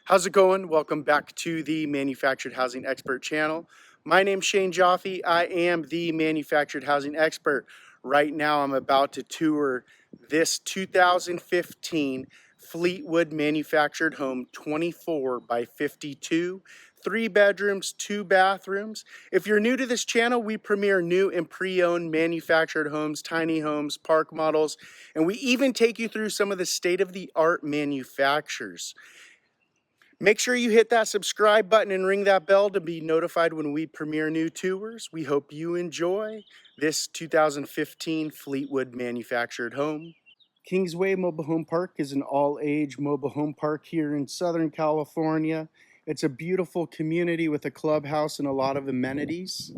How's it going? Welcome back to the Manufactured Housing Expert channel. My name's Shane Jaffe. I am the Manufactured Housing Expert. Right now I'm about to tour this 2015 Fleetwood manufactured home, 24 by 52, 3 bedrooms, 2 bathrooms. If you're new to this channel, we premiere new and pre-owned manufactured homes, tiny homes, park models, and we even take you through some of the state-of-the-art manufacturers. Make sure you hit that subscribe button and ring that bell to be notified when we premiere new tours. We hope you enjoy this 2015 Fleetwood manufactured home. Kingsway Mobile Home Park is an all-age mobile home park here in Southern California. It's a beautiful community with a clubhouse and a lot of amenities.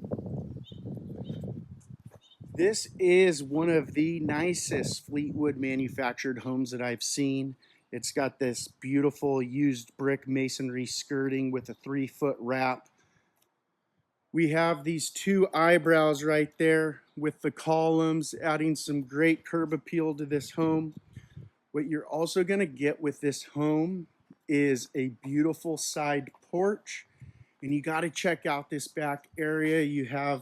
This is one of the nicest Fleetwood manufactured homes that I've seen. It's got this beautiful used brick masonry skirting with a 3-foot wrap. We have these 2 eyebrows right there with the columns, adding some great curb appeal to this home. What you're also going to get with this home is a beautiful side porch. And you got to check out this back area. You have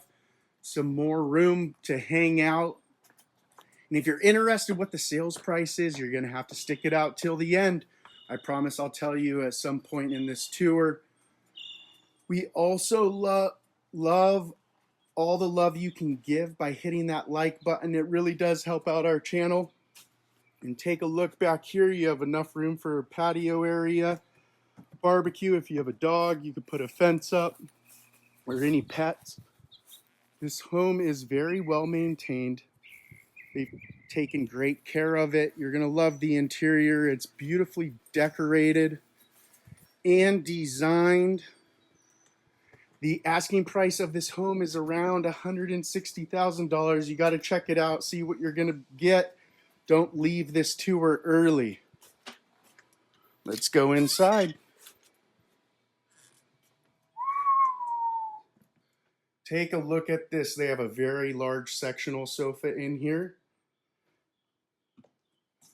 some more room to hang out. And if you're interested what the sales price is, you're going to have to stick it out till the end. I promise I'll tell you at some point in this tour. We also love all the love you can give by hitting that like button. It really does help out our channel. And take a look back here. You have enough room for a patio area, barbecue. If you have a dog, you could put a fence up, or any pets. This home is very well maintained. They've taken great care of it. You're going to love the interior. It's beautifully decorated and designed. The asking price of this home is around $160,000. You got to check it out, see what you're going to get. Don't leave this tour early. Let's go inside. Take a look at this. They have a very large sectional sofa in here.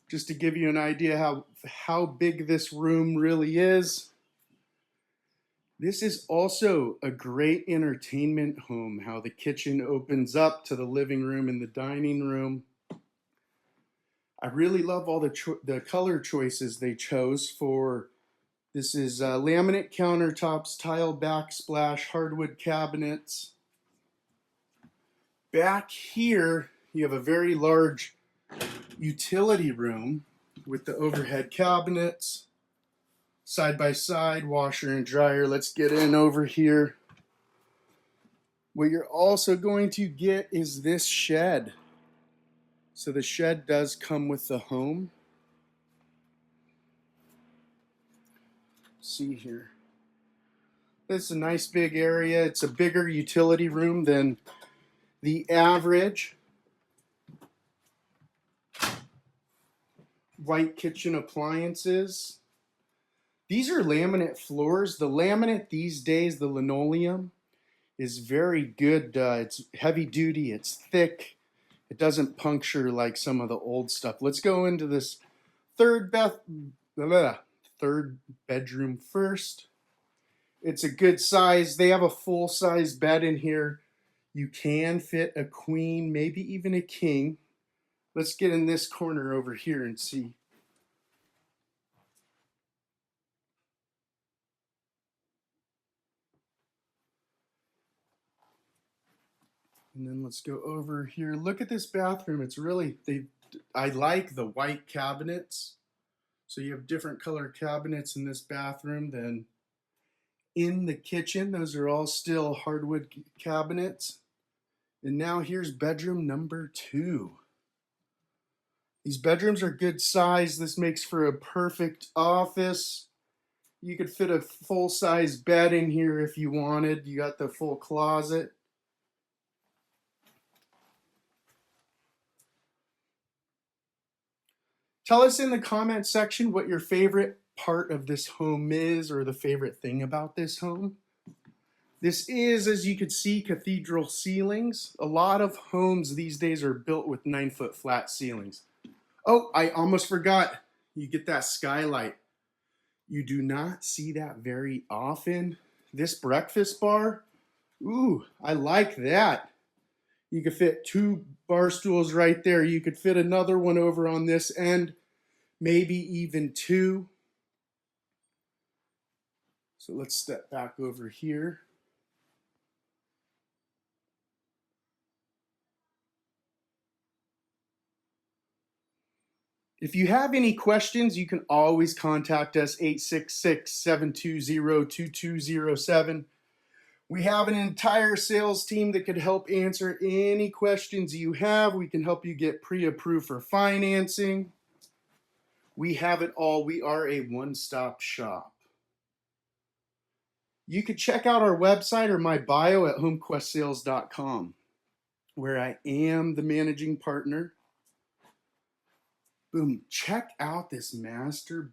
Just to give you an idea how big this room really is. This is also a great entertainment home, how the kitchen opens up to the living room and the dining room. I really love all the color choices they chose for. This is laminate countertops, tile backsplash, hardwood cabinets. Back here, you have a very large utility room with the overhead cabinets, side-by-side washer and dryer. Let's get in over here. What you're also going to get is this shed. So the shed does come with the home. Let's see here. This is a nice big area. It's a bigger utility room than the average. White kitchen appliances. These are laminate floors. The laminate these days, the linoleum, is very good. It's heavy duty, it's thick. It doesn't puncture like some of the old stuff. Let's go into this third bedroom first. It's a good size. They have a full-size bed in here. You can fit a queen, maybe even a king. Let's get in this corner over here and see. And then let's go over here. Look at this bathroom. It's really, I like the white cabinets. So you have different color cabinets in this bathroom than in the kitchen. Those are all still hardwood cabinets. And now here's bedroom number 2. These bedrooms are good size. This makes for a perfect office. You could fit a full-size bed in here if you wanted. You got the full closet. Tell us in the comment section what your favorite part of this home is, or the favorite thing about this home. This is, as you can see, Cathedral Ceilings. A lot of homes these days are built with 9-foot flat ceilings. Oh, I almost forgot. You get that skylight. You do not see that very often. This breakfast bar, ooh, I like that. You could fit 2 bar stools right there. You could fit another one over on this end, maybe even 2. So let's step back over here. If you have any questions, you can always contact us, 866-720-2207. We have an entire sales team that could help answer any questions you have. We can help you get pre-approved for financing. We have it all. We are a one-stop shop. You could check out our website or my bio at homequestsales.com, where I am the managing partner. Boom, check out this master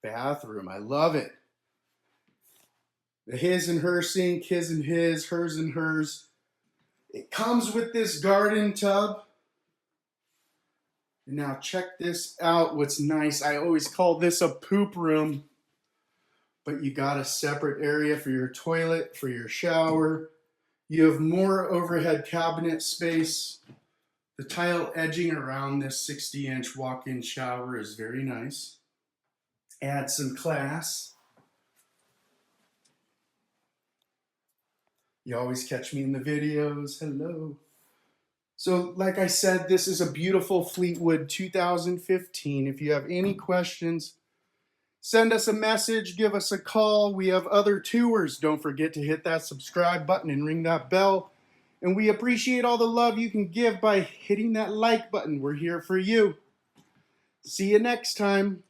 bathroom. I love it. The his and her sink, his and his, hers and hers. It comes with this garden tub. And now check this out. What's nice, I always call this a poop room, but you got a separate area for your toilet, for your shower. You have more overhead cabinet space. The tile edging around this 60-inch walk-in shower is very nice. Add some class. You always catch me in the videos. Hello. So like I said, this is a beautiful Fleetwood 2015. If you have any questions, send us a message, give us a call. We have other tours. Don't forget to hit that subscribe button and ring that bell. And we appreciate all the love you can give by hitting that like button. We're here for you. See you next time.